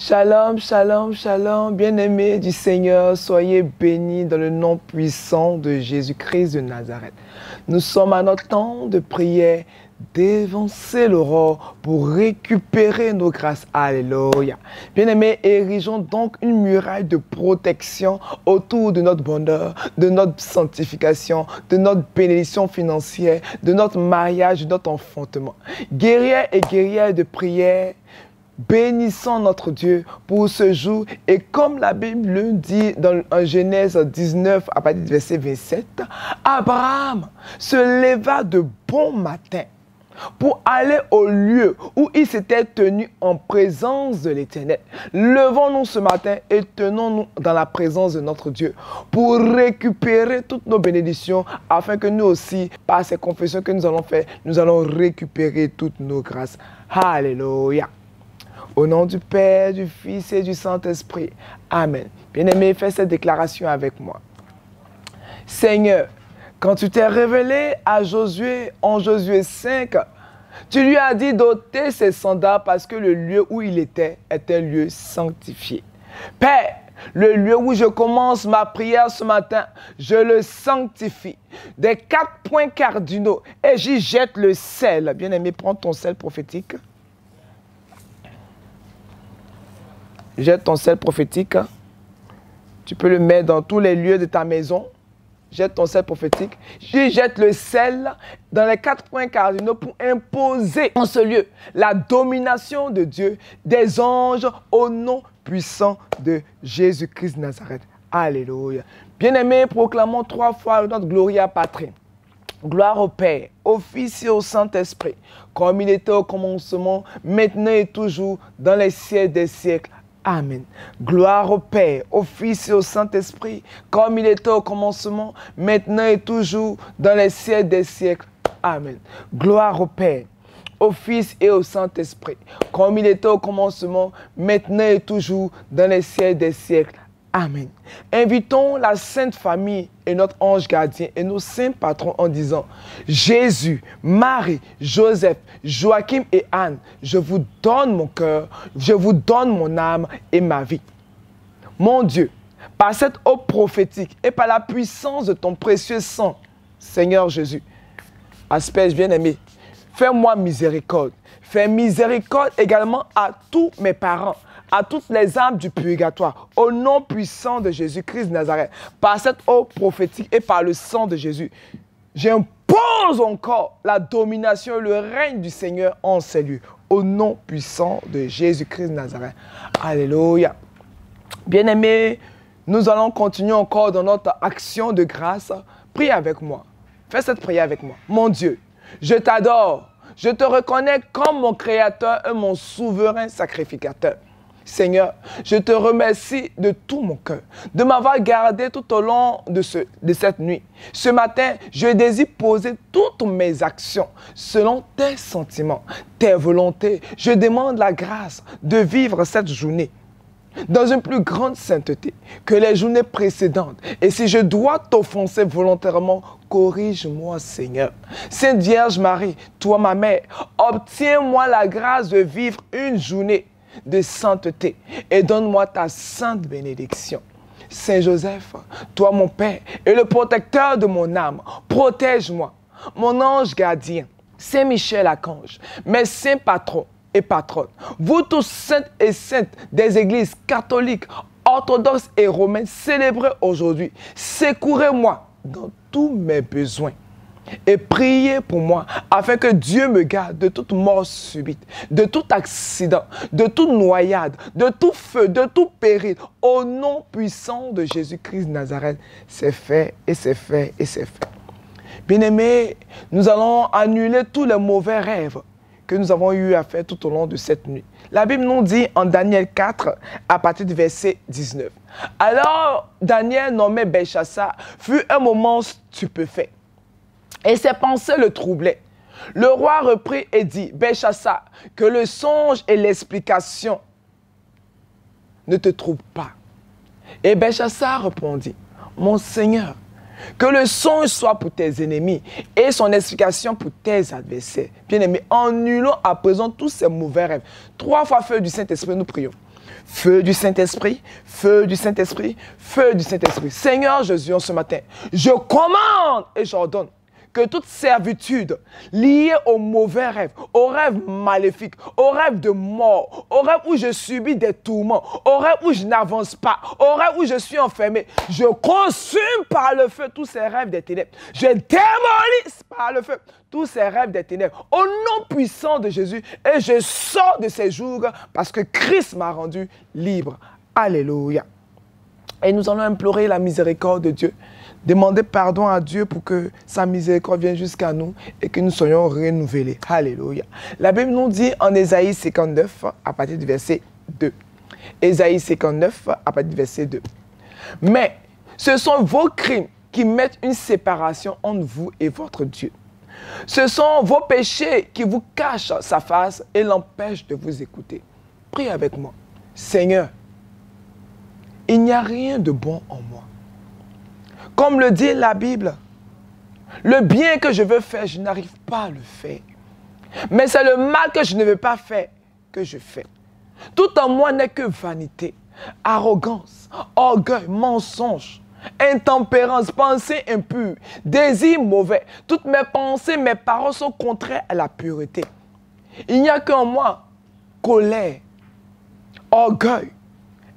Shalom, shalom, shalom, bien-aimés du Seigneur, soyez bénis dans le nom puissant de Jésus-Christ de Nazareth. Nous sommes à notre temps de prière, d'évancer l'aurore pour récupérer nos grâces. Alléluia. Bien-aimés, érigeons donc une muraille de protection autour de notre bonheur, de notre sanctification, de notre bénédiction financière, de notre mariage, de notre enfantement. Guerriers et guerrières de prière, bénissons notre Dieu pour ce jour. Et comme la Bible le dit dans Genèse 19, à partir du verset 27, Abraham se leva de bon matin pour aller au lieu où il s'était tenu en présence de l'Éternel. Levons-nous ce matin et tenons-nous dans la présence de notre Dieu pour récupérer toutes nos bénédictions afin que nous aussi, par ces confessions que nous allons faire, nous allons récupérer toutes nos grâces. Alléluia. Au nom du Père, du Fils et du Saint-Esprit. Amen. Bien-aimé, fais cette déclaration avec moi. Seigneur, quand tu t'es révélé à Josué en Josué 5, tu lui as dit d'ôter ses sandales parce que le lieu où il était un lieu sanctifié. Père, le lieu où je commence ma prière ce matin, je le sanctifie des 4 points cardinaux et j'y jette le sel. Bien-aimé, prends ton sel prophétique. Jette ton sel prophétique. Tu peux le mettre dans tous les lieux de ta maison. Jette ton sel prophétique. Je jette le sel dans les 4 points cardinaux pour imposer en ce lieu la domination de Dieu, des anges, au nom puissant de Jésus-Christ de Nazareth. Alléluia. Bien-aimés, proclamons 3 fois notre Gloria Patri. Gloire au Père, au Fils et au Saint-Esprit, comme il était au commencement, maintenant et toujours, dans les siècles des siècles. Amen. Gloire au Père, au Fils et au Saint-Esprit, comme il était au commencement, maintenant et toujours, dans les siècles des siècles. Amen. Gloire au Père, au Fils et au Saint-Esprit, comme il était au commencement, maintenant et toujours, dans les siècles des siècles. Amen. Invitons la Sainte Famille et notre ange gardien et nos saints patrons en disant: Jésus, Marie, Joseph, Joachim et Anne, je vous donne mon cœur, je vous donne mon âme et ma vie. Mon Dieu, par cette eau prophétique et par la puissance de ton précieux sang, Seigneur Jésus, asperge bien-aimé, fais-moi miséricorde. Fais miséricorde également à tous mes parents, à toutes les âmes du purgatoire, au nom puissant de Jésus-Christ de Nazareth, par cette eau prophétique et par le sang de Jésus. J'impose encore la domination et le règne du Seigneur en ces lieux, au nom puissant de Jésus-Christ de Nazareth. Alléluia. Bien-aimés, nous allons continuer encore dans notre action de grâce. Prie avec moi. Fais cette prière avec moi. Mon Dieu, je t'adore. Je te reconnais comme mon Créateur et mon souverain sacrificateur. Seigneur, je te remercie de tout mon cœur, de m'avoir gardé tout au long de cette nuit. Ce matin, je désire poser toutes mes actions selon tes sentiments, tes volontés. Je demande la grâce de vivre cette journée dans une plus grande sainteté que les journées précédentes. Et si je dois t'offenser volontairement, corrige-moi, Seigneur. Sainte Vierge Marie, toi ma mère, obtiens-moi la grâce de vivre une journée de sainteté et donne-moi ta sainte bénédiction. Saint Joseph, toi mon Père et le protecteur de mon âme, protège-moi. Mon ange gardien, Saint Michel Archange, mes saints patrons et patronnes, vous tous saintes et saintes des églises catholiques, orthodoxes et romaines célébrées aujourd'hui, secourez-moi dans tous mes besoins. Et priez pour moi afin que Dieu me garde de toute mort subite, de tout accident, de toute noyade, de tout feu, de tout péril. Au nom puissant de Jésus-Christ de Nazareth, c'est fait et c'est fait et c'est fait. Bien-aimés, nous allons annuler tous les mauvais rêves que nous avons eu à faire tout au long de cette nuit. La Bible nous dit en Daniel 4, à partir du verset 19. Alors, Daniel, nommé Belchassar, fut un moment stupéfait. Et ses pensées le troublaient. Le roi reprit et dit: Belchassar, que le songe et l'explication ne te troublent pas. Et Belchassar répondit: Mon Seigneur, que le songe soit pour tes ennemis et son explication pour tes adversaires. Bien-aimés, annulons à présent tous ces mauvais rêves. 3 fois feu du Saint-Esprit, nous prions. Feu du Saint-Esprit, feu du Saint-Esprit, feu du Saint-Esprit. Seigneur Jésus, en ce matin, je commande et j'ordonne que toute servitude liée aux mauvais rêves, aux rêves maléfiques, aux rêves de mort, aux rêves où je subis des tourments, aux rêves où je n'avance pas, aux rêves où je suis enfermé, je consume par le feu tous ces rêves des ténèbres. Je démolis par le feu tous ces rêves des ténèbres au nom puissant de Jésus et je sors de ces jours parce que Christ m'a rendu libre. Alléluia. Et nous allons implorer la miséricorde de Dieu. Demander pardon à Dieu pour que sa miséricorde vienne jusqu'à nous et que nous soyons renouvelés. Alléluia. La Bible nous dit en Ésaïe 59, à partir du verset 2. Ésaïe 59, à partir du verset 2. Mais ce sont vos crimes qui mettent une séparation entre vous et votre Dieu. Ce sont vos péchés qui vous cachent sa face et l'empêchent de vous écouter. Prie avec moi. Seigneur, il n'y a rien de bon en moi. Comme le dit la Bible, le bien que je veux faire, je n'arrive pas à le faire. Mais c'est le mal que je ne veux pas faire que je fais. Tout en moi n'est que vanité, arrogance, orgueil, mensonge, intempérance, pensée impure, désir mauvais. Toutes mes pensées, mes paroles sont contraires à la pureté. Il n'y a qu'en moi colère, orgueil,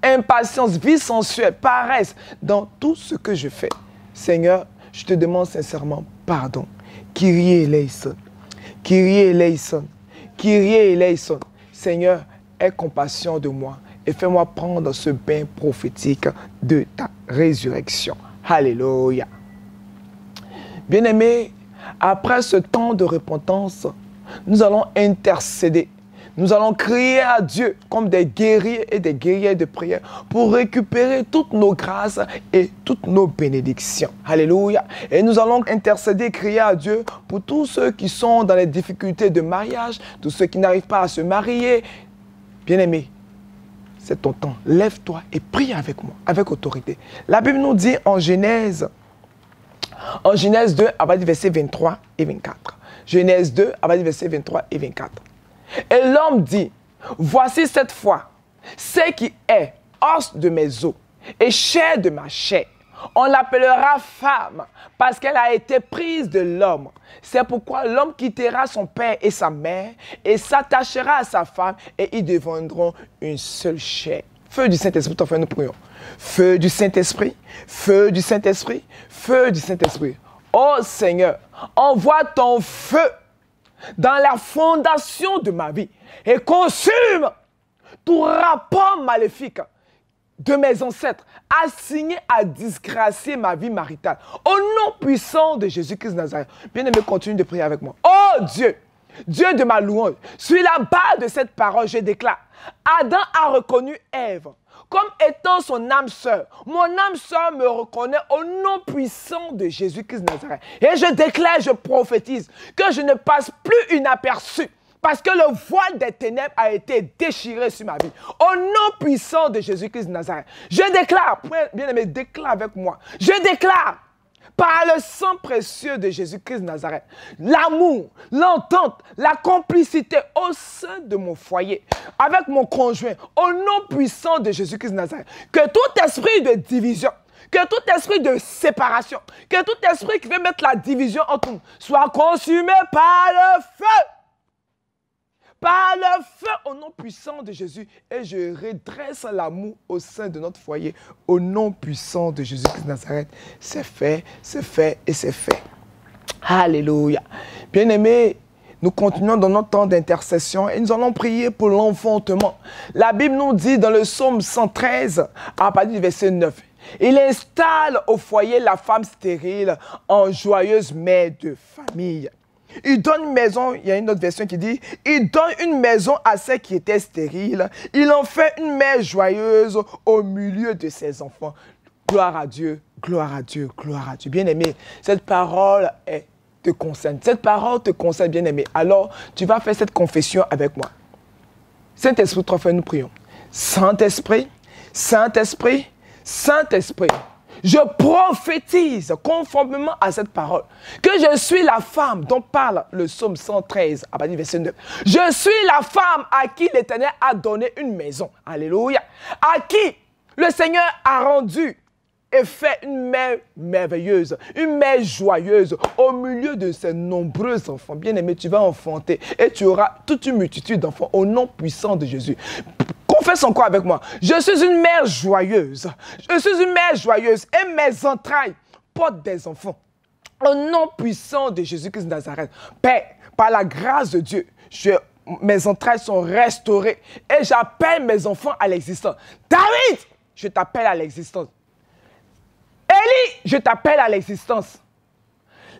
impatience, vie sensuelle, paresse dans tout ce que je fais. Seigneur, je te demande sincèrement pardon. Kyrie eleison. Kyrie eleison. Kyrie eleison. Seigneur, aie compassion de moi et fais-moi prendre ce bain prophétique de ta résurrection. Alléluia. Bien-aimés, après ce temps de repentance, nous allons intercéder. Nous allons crier à Dieu comme des guerriers et des guerrières de prière pour récupérer toutes nos grâces et toutes nos bénédictions. Alléluia. Et nous allons intercéder, crier à Dieu pour tous ceux qui sont dans les difficultés de mariage, tous ceux qui n'arrivent pas à se marier. Bien-aimé, c'est ton temps. Lève-toi et prie avec moi, avec autorité. La Bible nous dit en Genèse 2, à partir du verset 23 et 24. Genèse 2, à partir du verset 23 et 24. Et l'homme dit, voici cette fois, ce qui est os de mes os et chair de ma chair. On l'appellera femme parce qu'elle a été prise de l'homme. C'est pourquoi l'homme quittera son père et sa mère et s'attachera à sa femme et ils deviendront une seule chair. Feu du Saint-Esprit, enfin nous prions. Feu du Saint-Esprit, feu du Saint-Esprit, feu du Saint-Esprit. Oh Seigneur, envoie ton feu dans la fondation de ma vie et consume tout rapport maléfique de mes ancêtres assigné à disgracier ma vie maritale. Au nom puissant de Jésus-Christ de Nazareth. Bien-aimé, continue de prier avec moi. Oh Dieu, Dieu de ma louange, sur la base de cette parole, je déclare, Adam a reconnu Ève comme étant son âme sœur. Mon âme sœur me reconnaît au nom puissant de Jésus-Christ de Nazareth. Et je déclare, je prophétise que je ne passe plus inaperçu parce que le voile des ténèbres a été déchiré sur ma vie. Au nom puissant de Jésus-Christ de Nazareth. Je déclare, bien-aimé, déclare avec moi. Je déclare par le sang précieux de Jésus-Christ de Nazareth, l'amour, l'entente, la complicité au sein de mon foyer, avec mon conjoint, au nom puissant de Jésus-Christ de Nazareth, que tout esprit de division, que tout esprit de séparation, que tout esprit qui veut mettre la division entre nous, soit consumé par le feu. Par le feu au nom puissant de Jésus. Et je redresse l'amour au sein de notre foyer. Au nom puissant de Jésus-Christ de Nazareth. C'est fait et c'est fait. Alléluia. Bien-aimés, nous continuons dans notre temps d'intercession et nous allons prier pour l'enfantement. La Bible nous dit dans le psaume 113, à partir du verset 9, il installe au foyer la femme stérile en joyeuse mère de famille. Il donne une maison, il y a une autre version qui dit, il donne une maison à ceux qui étaient stériles. Il en fait une mère joyeuse au milieu de ses enfants. Gloire à Dieu, gloire à Dieu, gloire à Dieu. Bien-aimé, cette parole te concerne. Cette parole te concerne, bien-aimé. Alors, tu vas faire cette confession avec moi. Saint-Esprit, trois fois, nous prions. Saint-Esprit, Saint-Esprit, Saint-Esprit, Je prophétise conformément à cette parole que je suis la femme dont parle le psaume 113, à partir du verset 9. Je suis la femme à qui l'Éternel a donné une maison. Alléluia. À qui le Seigneur a rendu et fait une mère merveilleuse, une mère joyeuse au milieu de ses nombreux enfants. Bien-aimé, tu vas enfanter et tu auras toute une multitude d'enfants au nom puissant de Jésus. Confesse encore avec moi. Je suis une mère joyeuse. Je suis une mère joyeuse et mes entrailles portent des enfants. Au nom puissant de Jésus-Christ de Nazareth. Père, par la grâce de Dieu, mes entrailles sont restaurées et j'appelle mes enfants à l'existence. David, je t'appelle à l'existence. Élie, je t'appelle à l'existence.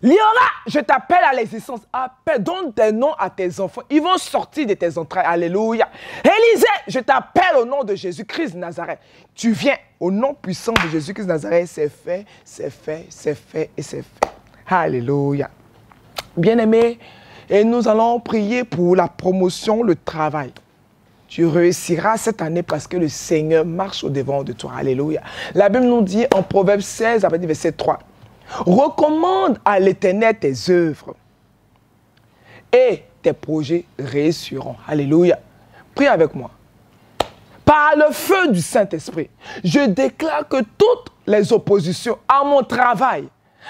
Liora, je t'appelle à l'existence. Donne des noms à tes enfants. Ils vont sortir de tes entrailles. Alléluia. Élisée, je t'appelle au nom de Jésus-Christ de Nazareth. Tu viens au nom puissant de Jésus-Christ de Nazareth. C'est fait, c'est fait, c'est fait et c'est fait. Alléluia. Bien-aimé, et nous allons prier pour la promotion, le travail. Tu réussiras cette année parce que le Seigneur marche au-devant de toi. Alléluia. La Bible nous dit en Proverbe 16, à partir du verset 3. Recommande à l'Éternel tes œuvres et tes projets réussiront. Alléluia. Prie avec moi. Par le feu du Saint-Esprit, je déclare que toutes les oppositions à mon travail,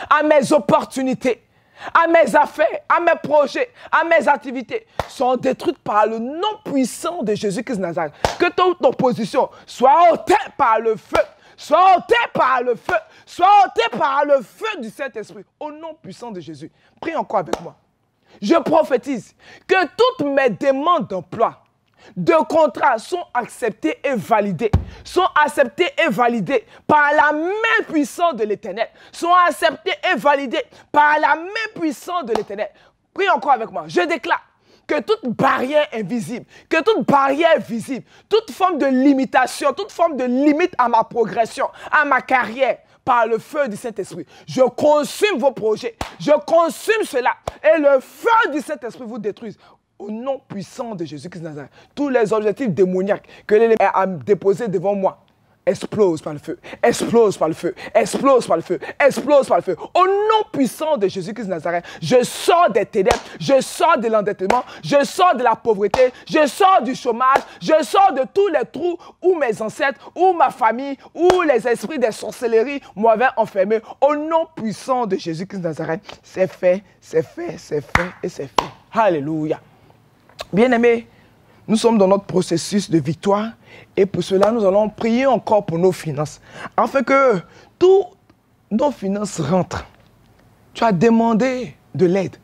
à mes opportunités, à mes affaires, à mes projets, à mes activités sont détruites par le nom puissant de Jésus-Christ de Nazareth. Que toute opposition soit ôtée par le feu. Sois ôté par le feu. Sois ôté par le feu du Saint-Esprit. Au nom puissant de Jésus. Prie encore avec moi. Je prophétise que toutes mes demandes d'emploi, de contrat sont acceptées et validées. Sont acceptées et validées par la main puissante de l'Éternel. Sont acceptées et validées par la main puissante de l'Éternel. Prie encore avec moi. Je déclare que toute barrière invisible, que toute barrière visible, toute forme de limitation, toute forme de limite à ma progression, à ma carrière, par le feu du Saint-Esprit, je consume vos projets, je consume cela, et le feu du Saint-Esprit vous détruise. Au nom puissant de Jésus-Christ de Nazareth, tous les objectifs démoniaques que l'ennemi a déposés devant moi, explose par le feu, explose par le feu, explose par le feu, explose par le feu. Au nom puissant de Jésus-Christ de Nazareth, je sors des ténèbres, je sors de l'endettement, je sors de la pauvreté, je sors du chômage, je sors de tous les trous où mes ancêtres, où ma famille, où les esprits des sorcelleries m'avaient enfermé. Au nom puissant de Jésus-Christ de Nazareth, c'est fait, c'est fait, c'est fait et c'est fait. Alléluia. Bien-aimés, nous sommes dans notre processus de victoire et pour cela, nous allons prier encore pour nos finances. Afin que toutes nos finances rentrent. Tu as demandé de l'aide.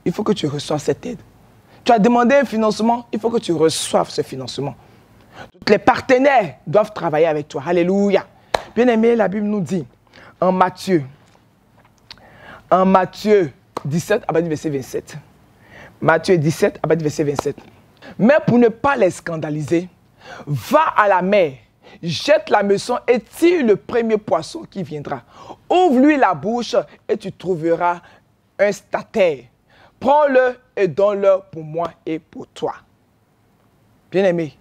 Il faut que tu reçoives cette aide. Tu as demandé un financement. Il faut que tu reçoives ce financement. Tous les partenaires doivent travailler avec toi. Alléluia. Bien-aimé, la Bible nous dit en Matthieu 17, à partir du verset 27. Matthieu 17, à partir du verset 27. Mais pour ne pas les scandaliser, va à la mer, jette la meçon et tire le premier poisson qui viendra. Ouvre-lui la bouche et tu trouveras un statère. Prends-le et donne-le pour moi et pour toi. Bien-aimé,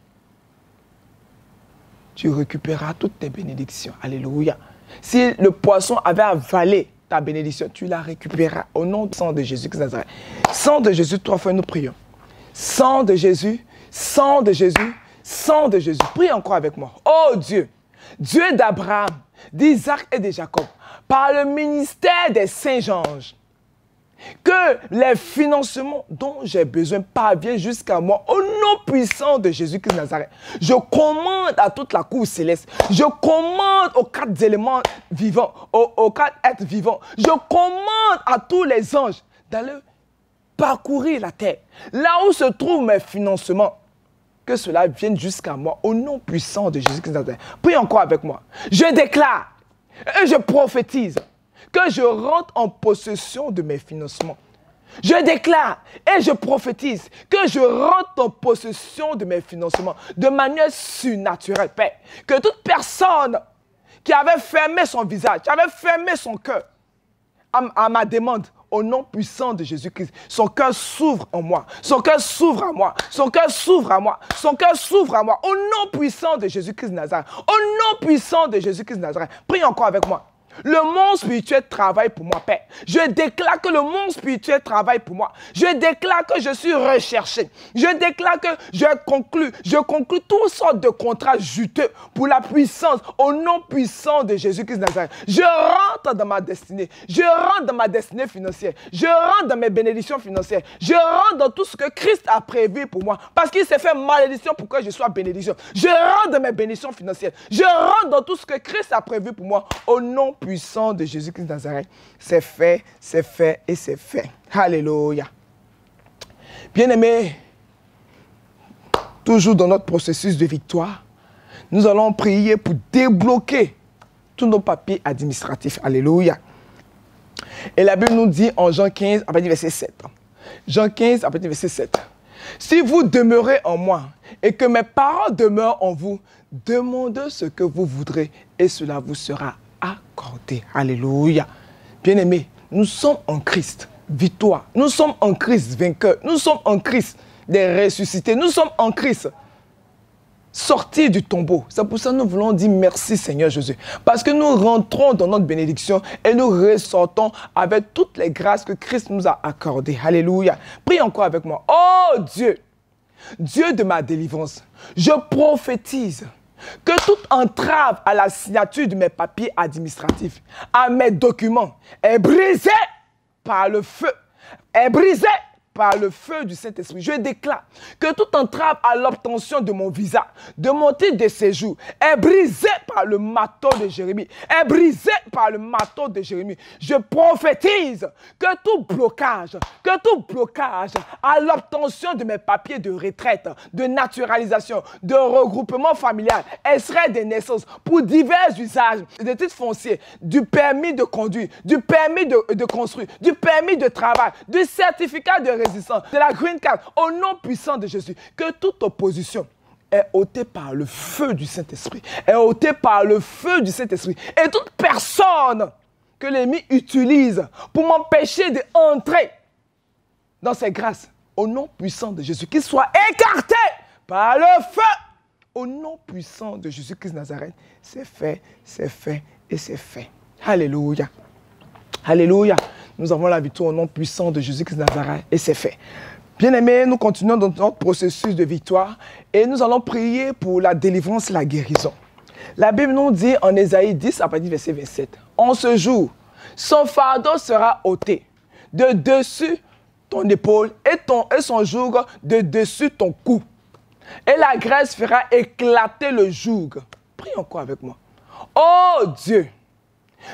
tu récupéreras toutes tes bénédictions. Alléluia. Si le poisson avait avalé ta bénédiction, tu la récupéreras au nom du sang de Jésus-Christ de Nazareth. Sang de Jésus, 3 fois nous prions. Sang de Jésus, sang de Jésus, sang de Jésus. Prie encore avec moi. Oh Dieu, Dieu d'Abraham, d'Isaac et de Jacob, par le ministère des saints anges, que les financements dont j'ai besoin parviennent jusqu'à moi au nom puissant de Jésus-Christ de Nazareth. Je commande à toute la cour céleste. Je commande aux 4 éléments vivants, aux 4 êtres vivants. Je commande à tous les anges d'aller parcourir la terre. Là où se trouvent mes financements, que cela vienne jusqu'à moi au nom puissant de Jésus-Christ de Nazareth. Prie encore avec moi. Je déclare et je prophétise que je rentre en possession de mes financements. Je déclare et je prophétise que je rentre en possession de mes financements de manière surnaturelle, Père. Que toute personne qui avait fermé son visage, qui avait fermé son cœur à ma demande, au nom puissant de Jésus-Christ, son cœur s'ouvre en moi. Son cœur s'ouvre à moi. Son cœur s'ouvre à moi. Son cœur s'ouvre à moi. Au nom puissant de Jésus-Christ de Nazareth. Au nom puissant de Jésus-Christ de Nazareth. Prie encore avec moi. Le monde spirituel travaille pour moi, Père. Je déclare que le monde spirituel travaille pour moi. Je déclare que je suis recherché. Je déclare que je conclue toutes sortes de contrats juteux pour la puissance, au nom puissant de Jésus-Christ de Nazareth. Je rentre dans ma destinée. Je rentre dans ma destinée financière. Je rentre dans mes bénédictions financières. Je rentre dans tout ce que Christ a prévu pour moi. Parce qu'il s'est fait malédiction pour que je sois bénédiction. Je rentre dans mes bénédictions financières. Je rentre dans tout ce que Christ a prévu pour moi. Au nom puissant de Jésus-Christ de Nazareth. C'est fait et c'est fait. Alléluia. Bien-aimés, toujours dans notre processus de victoire, nous allons prier pour débloquer tous nos papiers administratifs. Alléluia. Et la Bible nous dit en Jean 15, à partir du verset 7. Jean 15, à partir du verset 7. Si vous demeurez en moi et que mes paroles demeurent en vous, demandez ce que vous voudrez et cela vous sera accordé. Alléluia. Bien-aimés, nous sommes en Christ. Victoire. Nous sommes en Christ vainqueurs. Nous sommes en Christ des ressuscités. Nous sommes en Christ sortis du tombeau. C'est pour ça que nous voulons dire merci Seigneur Jésus. Parce que nous rentrons dans notre bénédiction et nous ressortons avec toutes les grâces que Christ nous a accordées. Alléluia. Prie encore avec moi. Oh Dieu, Dieu de ma délivrance, je prophétise que toute entrave à la signature de mes papiers administratifs, à mes documents, est brisée par le feu, est brisée par le feu du Saint-Esprit. Je déclare que toute entrave à l'obtention de mon visa, de mon titre de séjour, est brisée par le marteau de Jérémie, est brisée par le marteau de Jérémie. Je prophétise que tout blocage à l'obtention de mes papiers de retraite, de naturalisation, de regroupement familial, extrait des naissances pour divers usages, des titres fonciers, du permis de conduire, du permis de construire, du permis de travail, du certificat de résidence, de la green card, au nom puissant de Jésus, que toute opposition est ôtée par le feu du Saint-Esprit, est ôtée par le feu du Saint-Esprit. Et toute personne que l'ennemi utilise pour m'empêcher d'entrer dans ses grâces, au nom puissant de Jésus, qu'il soit écarté par le feu, au nom puissant de Jésus-Christ de Nazareth. C'est fait et c'est fait. Alléluia. Alléluia. Nous avons la victoire au nom puissant de Jésus-Christ de Nazareth et c'est fait. Bien-aimés, nous continuons dans notre processus de victoire et nous allons prier pour la délivrance et la guérison. La Bible nous dit en Ésaïe 10, à partir du verset 27, « En ce jour, son fardeau sera ôté de dessus ton épaule et son joug de dessus ton cou. Et la graisse fera éclater le joug. » Prie encore avec moi. « Oh Dieu,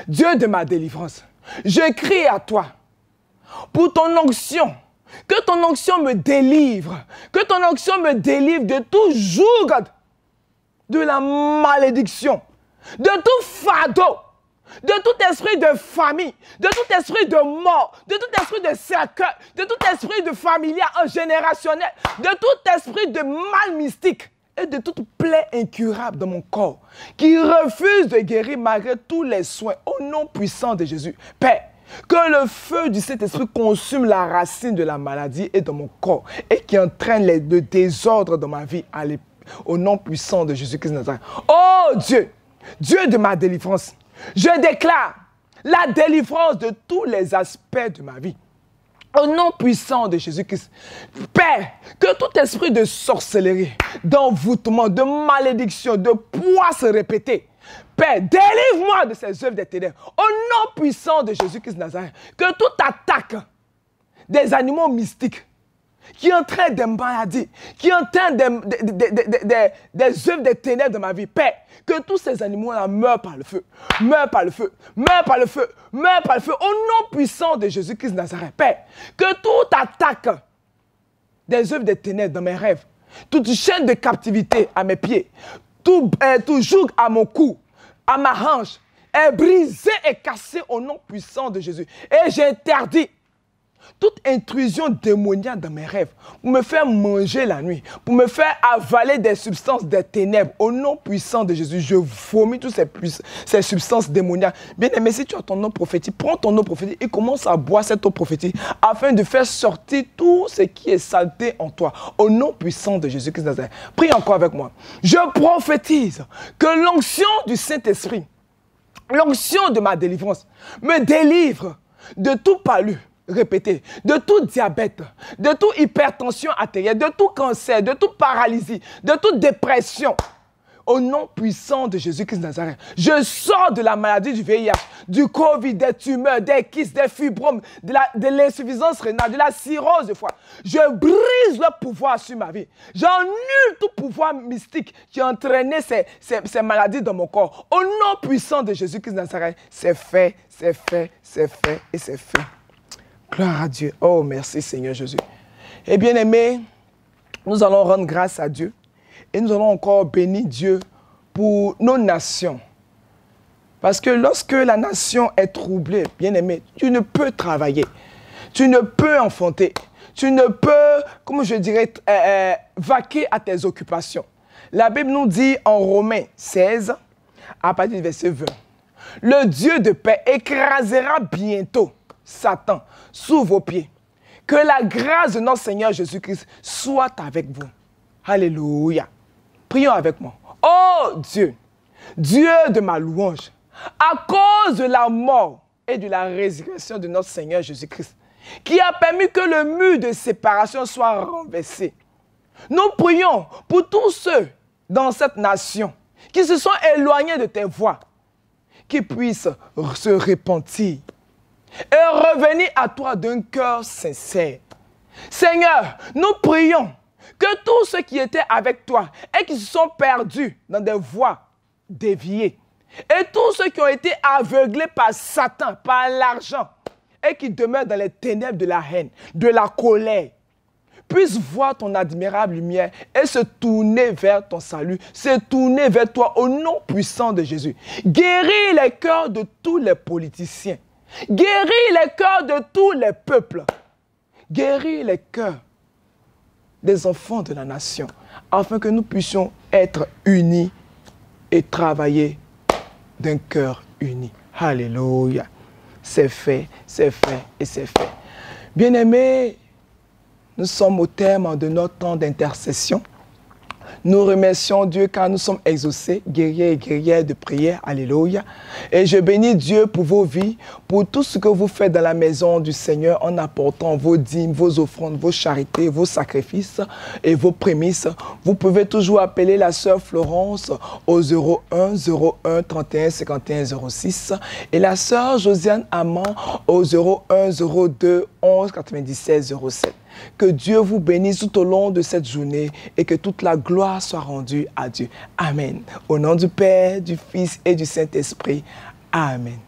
Dieu de ma délivrance, je crie à toi pour ton onction, que ton onction me délivre, que ton onction me délivre de tout joug de la malédiction, de tout fardeau, de tout esprit de famille, de tout esprit de mort, de tout esprit de cercueil, de tout esprit de familial en générationnel, de tout esprit de mal mystique et de toute plaie incurable dans mon corps qui refuse de guérir malgré tous les soins au nom puissant de Jésus. Père, que le feu du Saint-Esprit consume la racine de la maladie et dans mon corps et qui entraîne le désordre dans ma vie au nom puissant de Jésus-Christ de Nazareth. Oh Dieu, Dieu de ma délivrance, je déclare la délivrance de tous les aspects de ma vie. Au nom puissant de Jésus-Christ, Père, que tout esprit de sorcellerie, d'envoûtement, de malédiction, de poisse répétée, Père, délivre-moi de ces œuvres des ténèbres. Au nom puissant de Jésus-Christ de Nazareth, que toute attaque des animaux mystiques qui entraînent des maladies, qui entraînent des œuvres des ténèbres de ma vie, Père, que tous ces animaux-là meurent par le feu, meurent par le feu, meurent par le feu, meurent par le feu, au nom puissant de Jésus-Christ de Nazareth, Père, que toute attaque des œuvres des ténèbres dans mes rêves, toute chaîne de captivité à mes pieds, tout joug à mon cou, à ma hanche, est brisé et cassé au nom puissant de Jésus. Et j'interdis toute intrusion démoniaque dans mes rêves, pour me faire manger la nuit, pour me faire avaler des substances des ténèbres, au nom puissant de Jésus, je vomis toutes ces substances démoniaques. Bien-aimé, si tu as ton nom prophétique, prends ton nom prophétique et commence à boire cette eau prophétique afin de faire sortir tout ce qui est saleté en toi, au nom puissant de Jésus-Christ de Nazareth. Prie encore avec moi. Je prophétise que l'onction du Saint-Esprit l'onction de ma délivrance me délivre de tout palu, répétez, de tout diabète, de toute hypertension artérielle, de tout cancer, de toute paralysie, de toute dépression. Au nom puissant de Jésus-Christ de Nazareth, je sors de la maladie du VIH, du Covid, des tumeurs, des kystes, des fibromes, de l'insuffisance rénale, de la cirrhose de foie. Je brise le pouvoir sur ma vie. J'annule tout pouvoir mystique qui a entraîné ces maladies dans mon corps. Au nom puissant de Jésus-Christ de Nazareth, c'est fait, c'est fait, c'est fait et c'est fait. Gloire à Dieu. Oh, merci Seigneur Jésus. Et bien aimé, nous allons rendre grâce à Dieu. Et nous allons encore bénir Dieu pour nos nations. Parce que lorsque la nation est troublée, bien-aimé, tu ne peux travailler. Tu ne peux enfanter. Tu ne peux, comment je dirais, vaquer à tes occupations. La Bible nous dit en Romains 16, à partir du verset 20, « Le Dieu de paix écrasera bientôt Satan sous vos pieds. Que la grâce de notre Seigneur Jésus-Christ soit avec vous. » Alléluia. Prions avec moi. Oh Dieu, Dieu de ma louange, à cause de la mort et de la résurrection de notre Seigneur Jésus-Christ, qui a permis que le mur de séparation soit renversé, nous prions pour tous ceux dans cette nation qui se sont éloignés de tes voies, qui puissent se repentir et revenir à toi d'un cœur sincère. Seigneur, nous prions que tous ceux qui étaient avec toi et qui se sont perdus dans des voies déviées, et tous ceux qui ont été aveuglés par Satan, par l'argent, et qui demeurent dans les ténèbres de la haine, de la colère, puissent voir ton admirable lumière et se tourner vers ton salut, se tourner vers toi au nom puissant de Jésus. Guéris les cœurs de tous les politiciens. Guéris les cœurs de tous les peuples. Guéris les cœurs des enfants de la nation, afin que nous puissions être unis et travailler d'un cœur uni. Alléluia. C'est fait et c'est fait. Bien-aimés, nous sommes au terme de notre temps d'intercession. Nous remercions Dieu car nous sommes exaucés, guerriers et guerrières de prière. Alléluia. Et je bénis Dieu pour vos vies, pour tout ce que vous faites dans la maison du Seigneur en apportant vos dîmes, vos offrandes, vos charités, vos sacrifices et vos prémices. Vous pouvez toujours appeler la sœur Florence au 01 01 31 51 06 et la sœur Josiane Amand au 01 02 11 97 07. Que Dieu vous bénisse tout au long de cette journée et que toute la gloire soit rendue à Dieu. Amen. Au nom du Père, du Fils et du Saint-Esprit. Amen.